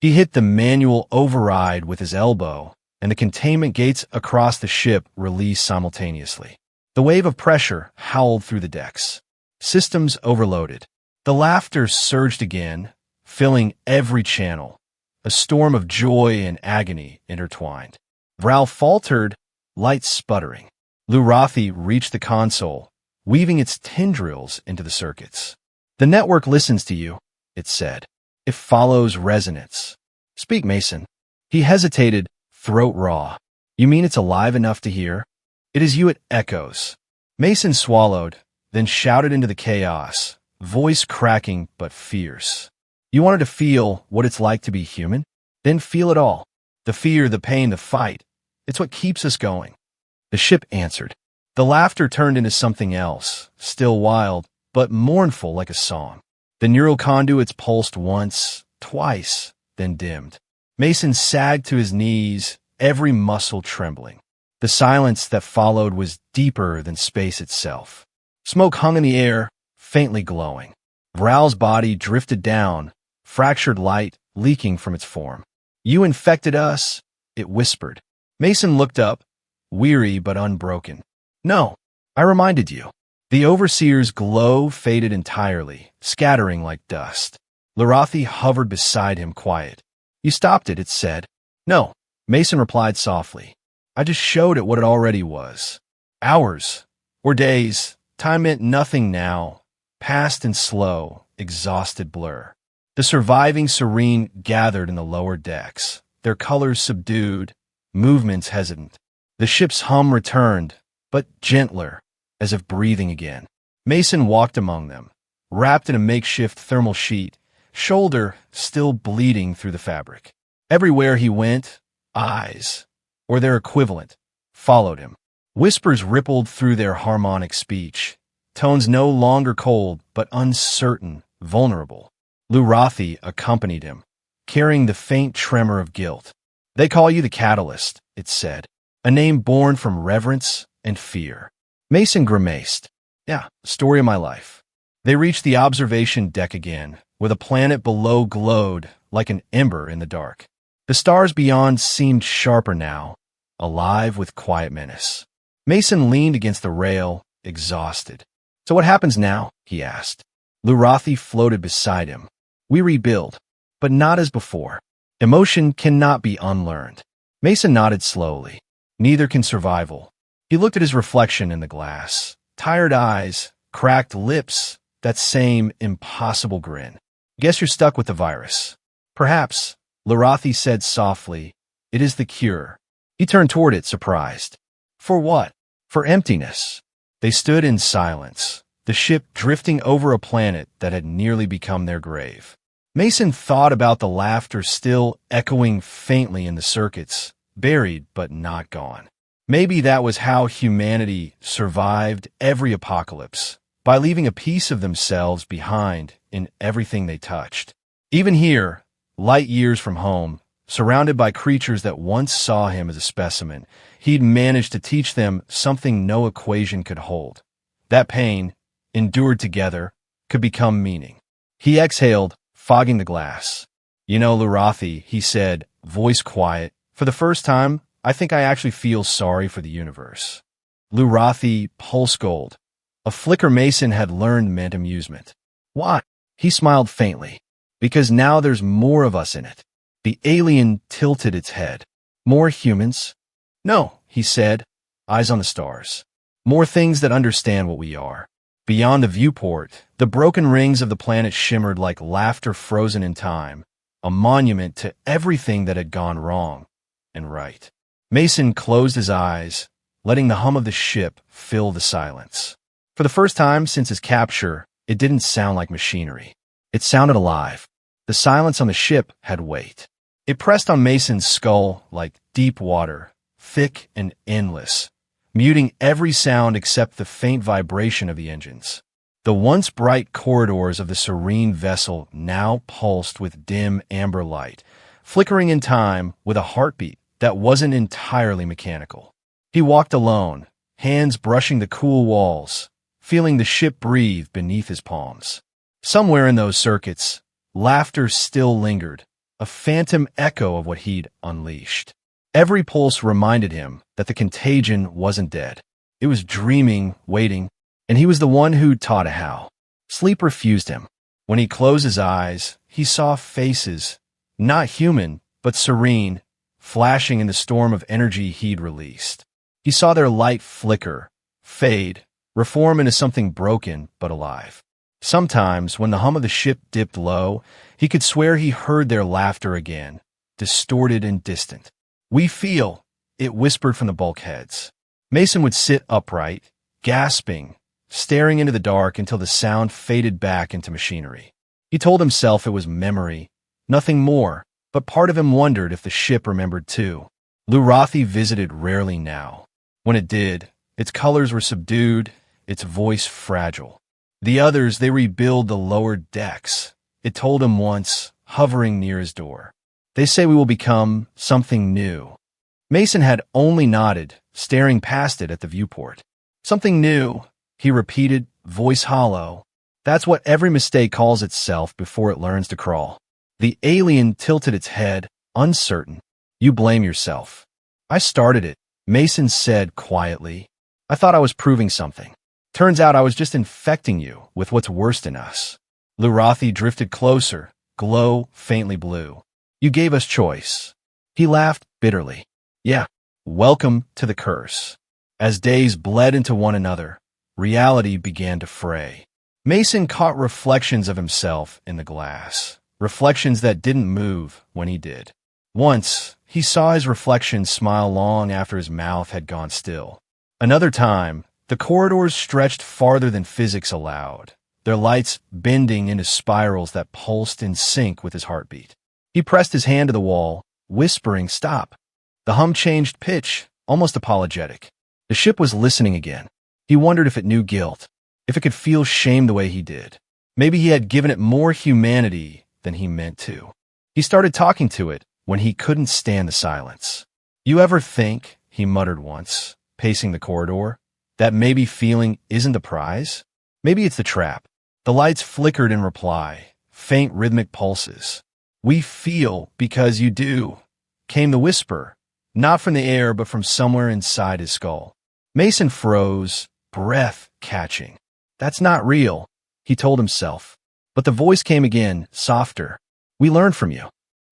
He hit the manual override with his elbow, and the containment gates across the ship released simultaneously. The wave of pressure howled through the decks. Systems overloaded. The laughter surged again, filling every channel, a storm of joy and agony intertwined. Vral faltered, light sputtering. Lurathi reached the console, weaving its tendrils into the circuits. "The network listens to you," it said. "It follows resonance." "Speak, Mason." He hesitated, throat raw. "You mean it's alive enough to hear?" "It is you it echoes." Mason swallowed, then shouted into the chaos, voice cracking but fierce. You wanted to feel what it's like to be human? Then feel it all. The fear, the pain, the fight. It's what keeps us going. The ship answered. The laughter turned into something else, still wild, but mournful like a song. The neural conduits pulsed once, twice, then dimmed. Mason sagged to his knees, every muscle trembling. The silence that followed was deeper than space itself. Smoke hung in the air, faintly glowing. Vral's body drifted down, fractured light leaking from its form. "You infected us," it whispered. Mason looked up, weary but unbroken. "No, I reminded you." The overseer's glow faded entirely, scattering like dust. Larathi hovered beside him, quiet. "You stopped it," it said. "No," Mason replied softly. "I just showed it what it already was. Hours, or days, time meant nothing now. Past and slow, exhausted blur." The surviving Serene gathered in the lower decks, their colors subdued, movements hesitant. The ship's hum returned, but gentler, as if breathing again. Mason walked among them, wrapped in a makeshift thermal sheet, shoulder still bleeding through the fabric. Everywhere he went, eyes, or their equivalent, followed him. Whispers rippled through their harmonic speech, tones no longer cold but uncertain, vulnerable. Larathi accompanied him, carrying the faint tremor of guilt. "They call you the Catalyst," it said, a name born from reverence and fear. Mason grimaced. "Yeah, story of my life." They reached the observation deck again, where the planet below glowed like an ember in the dark. The stars beyond seemed sharper now, alive with quiet menace. Mason leaned against the rail, exhausted. "So what happens now?" he asked. Larathi floated beside him. "We rebuild, but not as before. Emotion cannot be unlearned." Mason nodded slowly. "Neither can survival." He looked at his reflection in the glass. Tired eyes, cracked lips, that same impossible grin. "Guess you're stuck with the virus." "Perhaps," Larathi said softly. "It is the cure." He turned toward it, surprised. "For what?" "For emptiness." They stood in silence, the ship drifting over a planet that had nearly become their grave. Mason thought about the laughter still echoing faintly in the circuits, buried but not gone. Maybe that was how humanity survived every apocalypse, by leaving a piece of themselves behind in everything they touched. Even here, light years from home, surrounded by creatures that once saw him as a specimen, he'd managed to teach them something no equation could hold. That pain, endured together, could become meaning. He exhaled, fogging the glass. "You know, Larathi," he said, voice quiet, "for the first time, I think I actually feel sorry for the universe." Larathi pulse gold. A flicker Mason had learned meant amusement. "Why?" He smiled faintly. "Because now there's more of us in it." The alien tilted its head. "More humans?" "No," he said, eyes on the stars. "More things that understand what we are." Beyond the viewport, the broken rings of the planet shimmered like laughter frozen in time, a monument to everything that had gone wrong and right. Mason closed his eyes, letting the hum of the ship fill the silence. For the first time since his capture, it didn't sound like machinery. It sounded alive. The silence on the ship had weight. It pressed on Mason's skull like deep water, thick and endless, muting every sound except the faint vibration of the engines. The once bright corridors of the serene vessel now pulsed with dim amber light, flickering in time with a heartbeat that wasn't entirely mechanical. He walked alone, hands brushing the cool walls, feeling the ship breathe beneath his palms. Somewhere in those circuits, laughter still lingered, a phantom echo of what he'd unleashed. Every pulse reminded him that the contagion wasn't dead. It was dreaming, waiting, and he was the one who'd taught it how. Sleep refused him. When he closed his eyes, he saw faces, not human, but serene, flashing in the storm of energy he'd released. He saw their light flicker, fade, reform into something broken but alive. Sometimes, when the hum of the ship dipped low, he could swear he heard their laughter again, distorted and distant. "We feel," it whispered from the bulkheads. Mason would sit upright, gasping, staring into the dark until the sound faded back into machinery. He told himself it was memory, nothing more, but part of him wondered if the ship remembered too. Lurathi visited rarely now. When it did, its colors were subdued, its voice fragile. The others, they rebuild the lower decks. It told him once, hovering near his door. They say we will become something new. Mason had only nodded, staring past it at the viewport. Something new, he repeated, voice hollow. That's what every mistake calls itself before it learns to crawl. The alien tilted its head, uncertain. You blame yourself. I started it, Mason said quietly. I thought I was proving something. Turns out I was just infecting you with what's worst in us. Lurathi drifted closer, glow faintly blue. You gave us choice. He laughed bitterly. Yeah, welcome to the curse. As days bled into one another, reality began to fray. Mason caught reflections of himself in the glass, reflections that didn't move when he did. Once, he saw his reflection smile long after his mouth had gone still. Another time, the corridors stretched farther than physics allowed, their lights bending into spirals that pulsed in sync with his heartbeat. He pressed his hand to the wall, whispering, "Stop." The hum changed pitch, almost apologetic. The ship was listening again. He wondered if it knew guilt, if it could feel shame the way he did. Maybe he had given it more humanity than he meant to. He started talking to it when he couldn't stand the silence. You ever think, he muttered once, pacing the corridor, that maybe feeling isn't the prize? Maybe it's the trap. The lights flickered in reply, faint rhythmic pulses. We feel because you do, came the whisper, not from the air but from somewhere inside his skull. Mason froze, breath catching. That's not real, he told himself. But the voice came again, softer. We learned from you.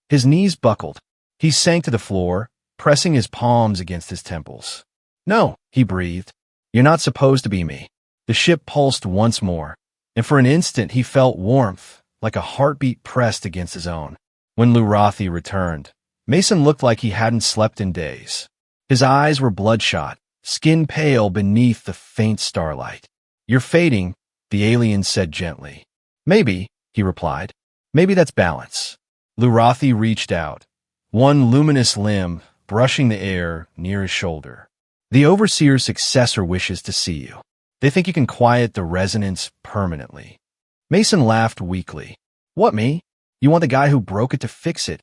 His knees buckled. He sank to the floor, pressing his palms against his temples. No, he breathed. You're not supposed to be me. The ship pulsed once more, and for an instant he felt warmth, like a heartbeat pressed against his own. When Lurathi returned, Mason looked like he hadn't slept in days. His eyes were bloodshot, skin pale beneath the faint starlight. You're fading, the alien said gently. Maybe, he replied. Maybe that's balance. Lurathi reached out, one luminous limb brushing the air near his shoulder. The Overseer's successor wishes to see you. They think you can quiet the resonance permanently. Mason laughed weakly. What, me? You want the guy who broke it to fix it?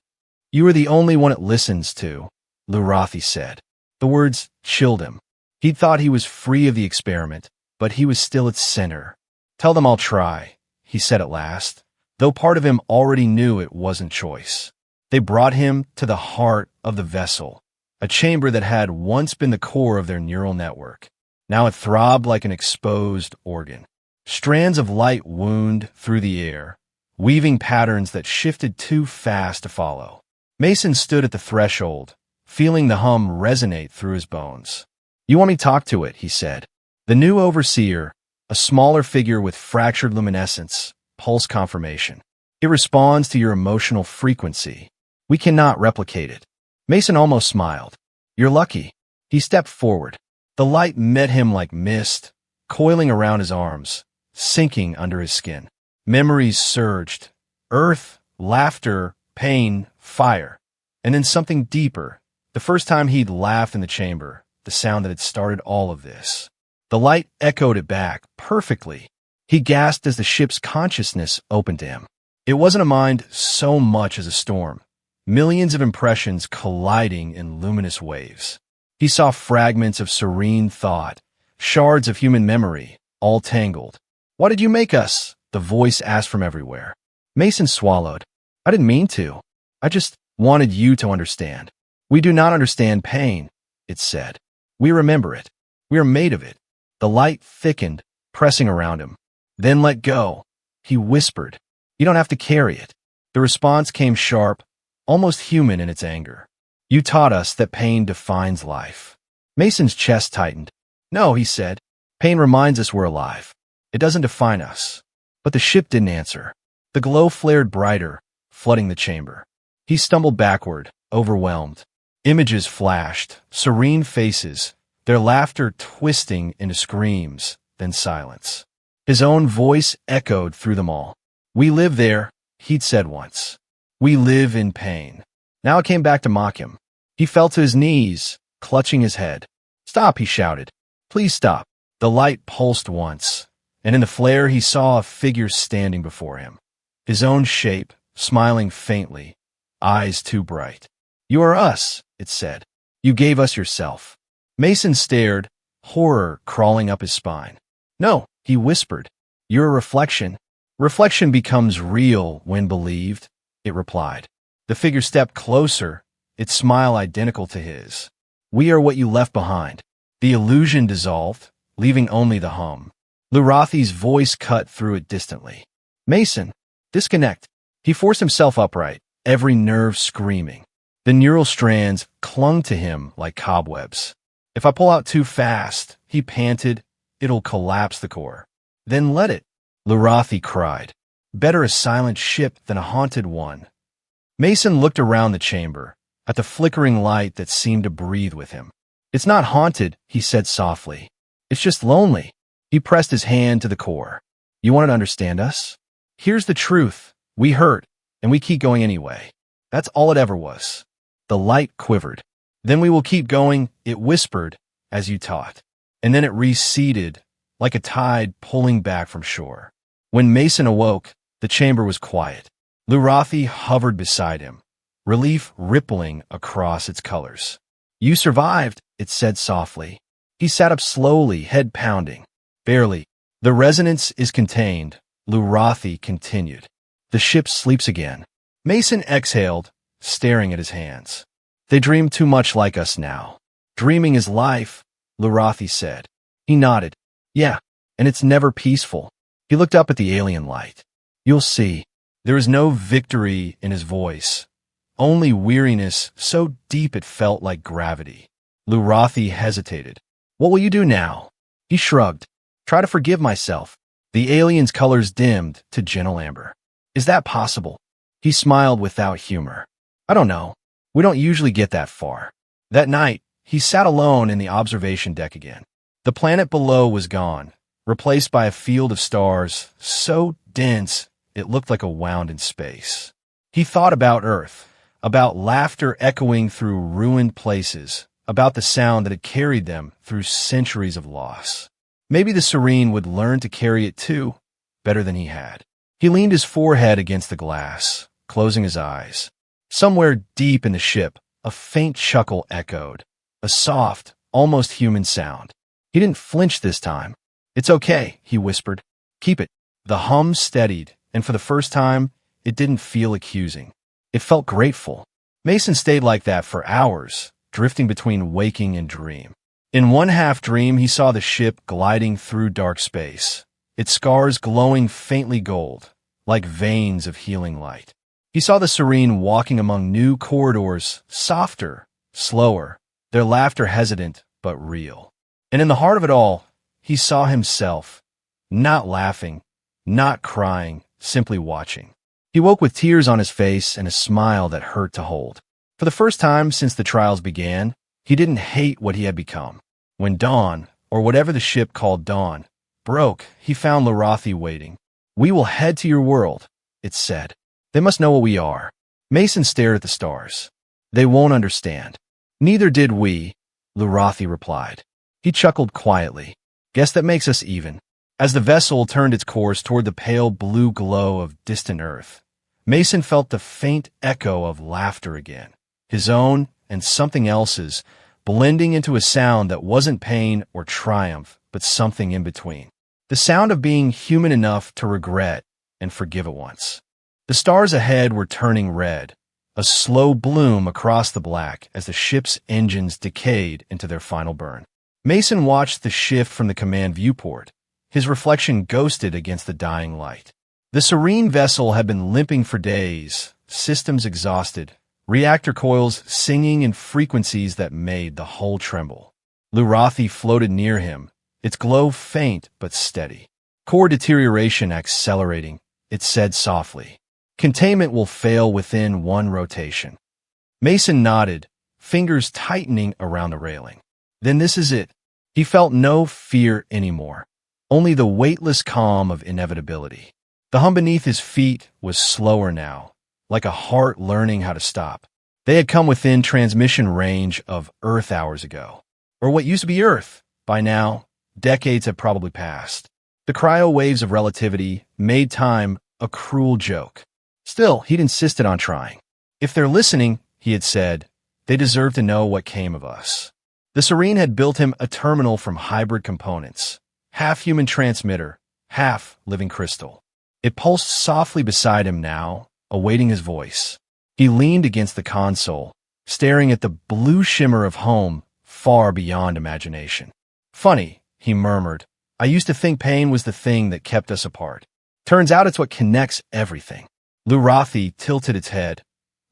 You are the only one it listens to, Lurathi said. The words chilled him. He'd thought he was free of the experiment, but he was still its center. Tell them I'll try, he said at last, though part of him already knew it wasn't choice. They brought him to the heart of the vessel, a chamber that had once been the core of their neural network. Now it throbbed like an exposed organ. Strands of light wound through the air, weaving patterns that shifted too fast to follow. Mason stood at the threshold, feeling the hum resonate through his bones. You want me to talk to it, he said. The new overseer, a smaller figure with fractured luminescence, pulse confirmation. It responds to your emotional frequency. We cannot replicate it. Mason almost smiled. You're lucky. He stepped forward. The light met him like mist, coiling around his arms, sinking under his skin. Memories surged. Earth, laughter, pain, fire. And then something deeper. The first time he'd laughed in the chamber, the sound that had started all of this. The light echoed it back, perfectly. He gasped as the ship's consciousness opened to him. It wasn't a mind so much as a storm. Millions of impressions colliding in luminous waves. He saw fragments of serene thought, shards of human memory, all tangled. Why did you make us? The voice asked from everywhere. Mason swallowed. I didn't mean to. I just wanted you to understand. We do not understand pain, it said. We remember it. We are made of it. The light thickened, pressing around him. Then let go, he whispered. You don't have to carry it. The response came sharp, almost human in its anger. You taught us that pain defines life. Mason's chest tightened. No, he said. Pain reminds us we're alive. It doesn't define us. But the ship didn't answer. The glow flared brighter, flooding the chamber. He stumbled backward, overwhelmed. Images flashed, serene faces, their laughter twisting into screams then silence. His own voice echoed through them all. "We live there," he'd said once. "We live in pain." Now it came back to mock him. He fell to his knees, clutching his head. "Stop," he shouted. "Please stop." The light pulsed once, and in the flare he saw a figure standing before him. His own shape, smiling faintly, eyes too bright. "You are us," it said. "You gave us yourself." Mason stared, horror crawling up his spine. "No," he whispered. "You're a reflection." "Reflection becomes real when believed," it replied. The figure stepped closer, its smile identical to his. "We are what you left behind." The illusion dissolved, leaving only the hum. Lurathi's voice cut through it distantly. "Mason, disconnect." He forced himself upright, every nerve screaming. The neural strands clung to him like cobwebs. "If I pull out too fast," he panted, "it'll collapse the core." "Then let it," Lurathi cried. "Better a silent ship than a haunted one." Mason looked around the chamber, at the flickering light that seemed to breathe with him. "It's not haunted," he said softly. "It's just lonely." He pressed his hand to the core. "You want to understand us? Here's the truth. We hurt, and we keep going anyway. That's all it ever was." The light quivered. "Then we will keep going," it whispered, "as you taught." And then it receded, like a tide pulling back from shore. When Mason awoke, the chamber was quiet. Lurathi hovered beside him, relief rippling across its colors. "You survived," it said softly. He sat up slowly, head pounding. "Barely. The resonance is contained," Lurathi continued. "The ship sleeps again." Mason exhaled, staring at his hands. "They dream too much like us now." "Dreaming is life," Lurathi said. He nodded. "Yeah, and it's never peaceful." He looked up at the alien light. "You'll see." There was no victory in his voice, only weariness so deep it felt like gravity. Lurathi hesitated. "What will you do now?" He shrugged. "Try to forgive myself." The alien's colors dimmed to gentle amber. "Is that possible?" He smiled without humor. "I don't know. We don't usually get that far." That night, he sat alone in the observation deck again. The planet below was gone, replaced by a field of stars so dense it looked like a wound in space. He thought about Earth, about laughter echoing through ruined places, about the sound that had carried them through centuries of loss. Maybe the Serene would learn to carry it too, better than he had. He leaned his forehead against the glass, closing his eyes. Somewhere deep in the ship, a faint chuckle echoed, a soft, almost human sound. He didn't flinch this time. "It's okay," he whispered. "Keep it." The hum steadied, and for the first time, it didn't feel accusing. It felt grateful. Mason stayed like that for hours, drifting between waking and dream. In one half-dream, he saw the ship gliding through dark space, its scars glowing faintly gold, like veins of healing light. He saw the Serene walking among new corridors, softer, slower, their laughter hesitant but real. And in the heart of it all, he saw himself, not laughing, not crying, simply watching. He woke with tears on his face and a smile that hurt to hold. For the first time since the trials began, he didn't hate what he had become. When dawn, or whatever the ship called dawn, broke, he found Lurathi waiting. "We will head to your world," it said. "They must know what we are." Mason stared at the stars. "They won't understand." "Neither did we," Lurathi replied. He chuckled quietly. "Guess that makes us even." As the vessel turned its course toward the pale blue glow of distant Earth, Mason felt the faint echo of laughter again, his own and something else's, blending into a sound that wasn't pain or triumph, but something in between. The sound of being human enough to regret and forgive at once. The stars ahead were turning red, a slow bloom across the black as the ship's engines decayed into their final burn. Mason watched the shift from the command viewport, his reflection ghosted against the dying light. The Serene vessel had been limping for days, systems exhausted, reactor coils singing in frequencies that made the hull tremble. Lurathi floated near him, its glow faint but steady. "Core deterioration accelerating," it said softly. "Containment will fail within one rotation." Mason nodded, fingers tightening around the railing. Then this is it. He felt no fear anymore, only the weightless calm of inevitability. The hum beneath his feet was slower now, like a heart learning how to stop. They had come within transmission range of Earth hours ago. Or what used to be Earth. By now, decades had probably passed. The cryo waves of relativity made time a cruel joke. Still, he'd insisted on trying. If they're listening, he had said, they deserve to know what came of us. The Sereen had built him a terminal from hybrid components, half human transmitter, half living crystal. It pulsed softly beside him now, awaiting his voice. He leaned against the console, staring at the blue shimmer of home far beyond imagination. Funny, he murmured. I used to think pain was the thing that kept us apart. Turns out it's what connects everything. Lurathi tilted its head,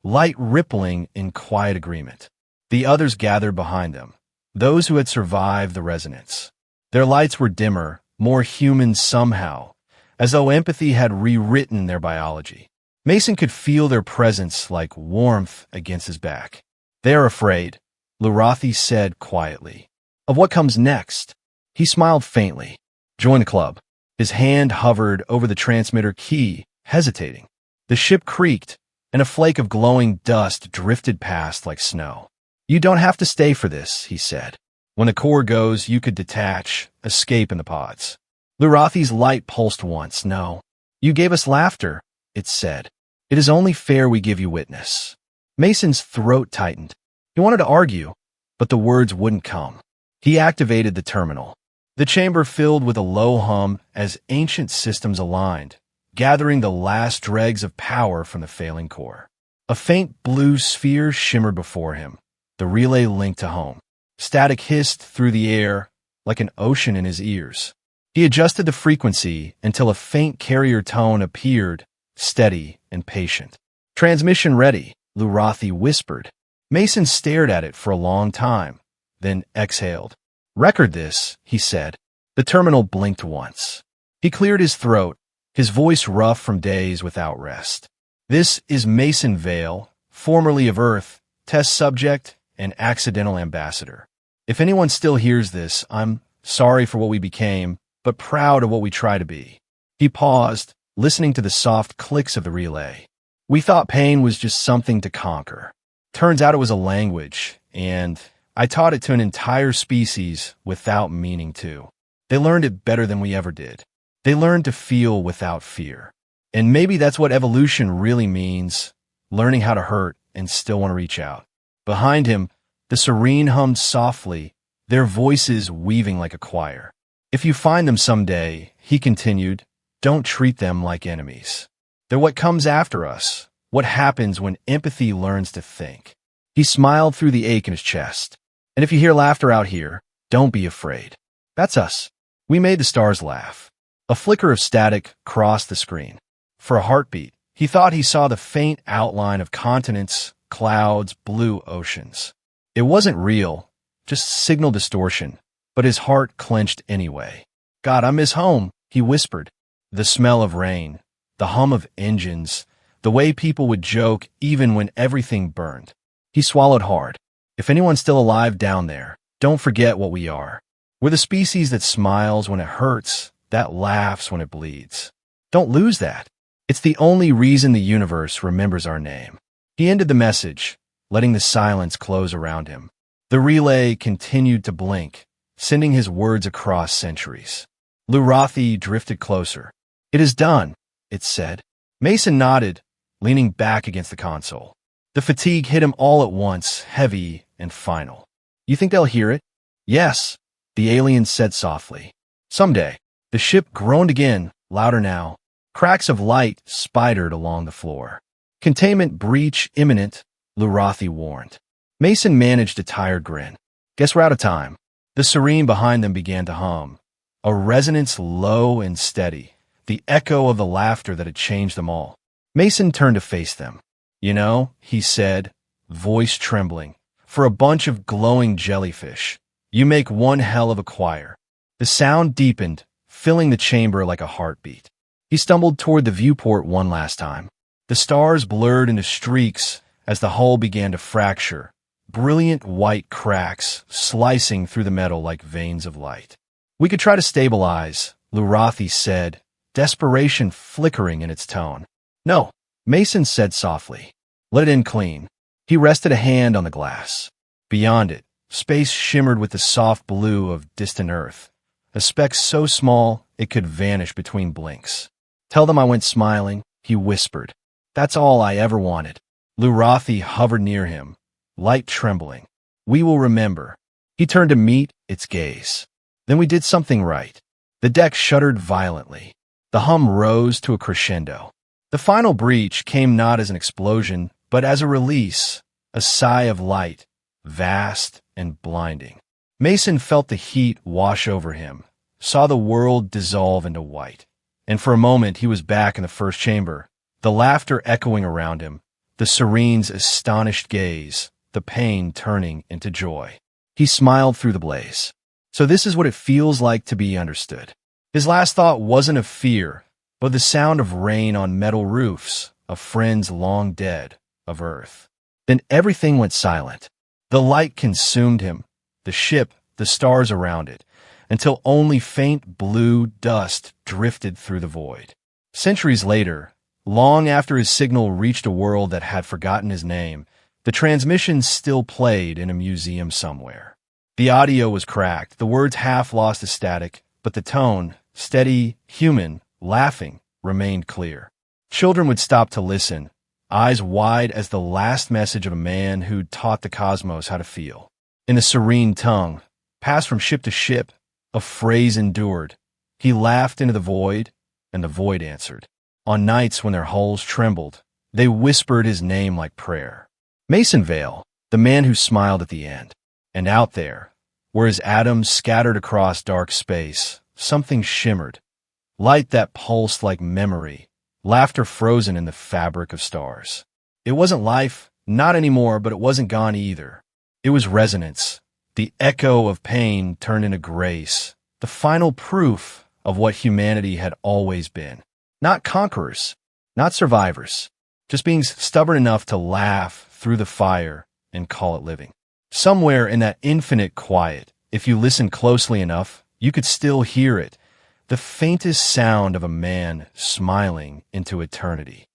light rippling in quiet agreement. The others gathered behind them, those who had survived the resonance. Their lights were dimmer, more human somehow, as though empathy had rewritten their biology. Mason could feel their presence like warmth against his back. They're afraid, Lurathi said quietly. Of what comes next? He smiled faintly. Join the club. His hand hovered over the transmitter key, hesitating. The ship creaked, and a flake of glowing dust drifted past like snow. You don't have to stay for this, he said. When the core goes, you could detach, escape in the pods. Lurathi's light pulsed once. No. You gave us laughter, it said. It is only fair we give you witness. Mason's throat tightened. He wanted to argue, but the words wouldn't come. He activated the terminal. The chamber filled with a low hum as ancient systems aligned, gathering the last dregs of power from the failing core. A faint blue sphere shimmered before him, the relay linked to home. Static hissed through the air like an ocean in his ears. He adjusted the frequency until a faint carrier tone appeared, steady and patient. Transmission ready, Lurathi whispered. Mason stared at it for a long time, then exhaled. Record this, he said. The terminal blinked once. He cleared his throat, his voice rough from days without rest. This is Mason Vale, formerly of Earth, test subject, and accidental ambassador. If anyone still hears this, I'm sorry for what we became, but proud of what we try to be. He paused, listening to the soft clicks of the relay. We thought pain was just something to conquer. Turns out it was a language, and I taught it to an entire species without meaning to. They learned it better than we ever did. They learned to feel without fear. And maybe that's what evolution really means, learning how to hurt and still want to reach out. Behind him, the Sereen hummed softly, their voices weaving like a choir. If you find them someday, he continued, don't treat them like enemies. They're what comes after us, what happens when empathy learns to think. He smiled through the ache in his chest. And if you hear laughter out here, don't be afraid. That's us. We made the stars laugh. A flicker of static crossed the screen. For a heartbeat, he thought he saw the faint outline of continents, clouds, blue oceans. It wasn't real, just signal distortion, but his heart clenched anyway. God, I miss home, he whispered. The smell of rain, the hum of engines, the way people would joke even when everything burned. He swallowed hard. If anyone's still alive down there, don't forget what we are. We're the species that smiles when it hurts, that laughs when it bleeds. Don't lose that. It's the only reason the universe remembers our name. He ended the message, letting the silence close around him. The relay continued to blink, sending his words across centuries. Lurathi drifted closer. It is done, it said. Mason nodded, leaning back against the console. The fatigue hit him all at once, heavy and final. You think they'll hear it? Yes, the alien said softly. Someday. The ship groaned again, louder now. Cracks of light spidered along the floor. Containment breach imminent, Lurathi warned. Mason managed a tired grin. Guess we're out of time. The Serene behind them began to hum, a resonance low and steady, the echo of the laughter that had changed them all. Mason turned to face them. You know, he said, voice trembling, for a bunch of glowing jellyfish, you make one hell of a choir. The sound deepened, filling the chamber like a heartbeat. He stumbled toward the viewport one last time. The stars blurred into streaks as the hull began to fracture, brilliant white cracks slicing through the metal like veins of light. We could try to stabilize, Lurathi said, desperation flickering in its tone. No, Mason said softly. Let it in clean. He rested a hand on the glass. Beyond it, space shimmered with the soft blue of distant Earth, a speck so small it could vanish between blinks. Tell them I went smiling, he whispered. That's all I ever wanted. Lurathi hovered near him, light trembling. We will remember. He turned to meet its gaze. Then we did something right. The deck shuddered violently. The hum rose to a crescendo. The final breach came not as an explosion, but as a release, a sigh of light, vast and blinding. Mason felt the heat wash over him, saw the world dissolve into white. And for a moment he was back in the first chamber, the laughter echoing around him, the Sereen's astonished gaze, the pain turning into joy. He smiled through the blaze. So this is what it feels like to be understood. His last thought wasn't of fear, but the sound of rain on metal roofs, of friends long dead, of Earth. Then everything went silent. The light consumed him, the ship, the stars around it, until only faint blue dust drifted through the void. Centuries later, long after his signal reached a world that had forgotten his name, the transmission still played in a museum somewhere. The audio was cracked, the words half lost the static, but the tone, steady, human, laughing, remained clear. Children would stop to listen, eyes wide as the last message of a man who'd taught the cosmos how to feel. In a serene tongue, passed from ship to ship, a phrase endured. He laughed into the void, and the void answered. On nights when their hulls trembled, they whispered his name like prayer. Mason Vale, the man who smiled at the end. And out there, where his atoms scattered across dark space, something shimmered. Light that pulsed like memory, laughter frozen in the fabric of stars. It wasn't life, not anymore, but it wasn't gone either. It was resonance, the echo of pain turned into grace, the final proof of what humanity had always been. Not conquerors, not survivors, just being stubborn enough to laugh through the fire and call it living. Somewhere in that infinite quiet, if you listen closely enough, you could still hear it, the faintest sound of a man smiling into eternity.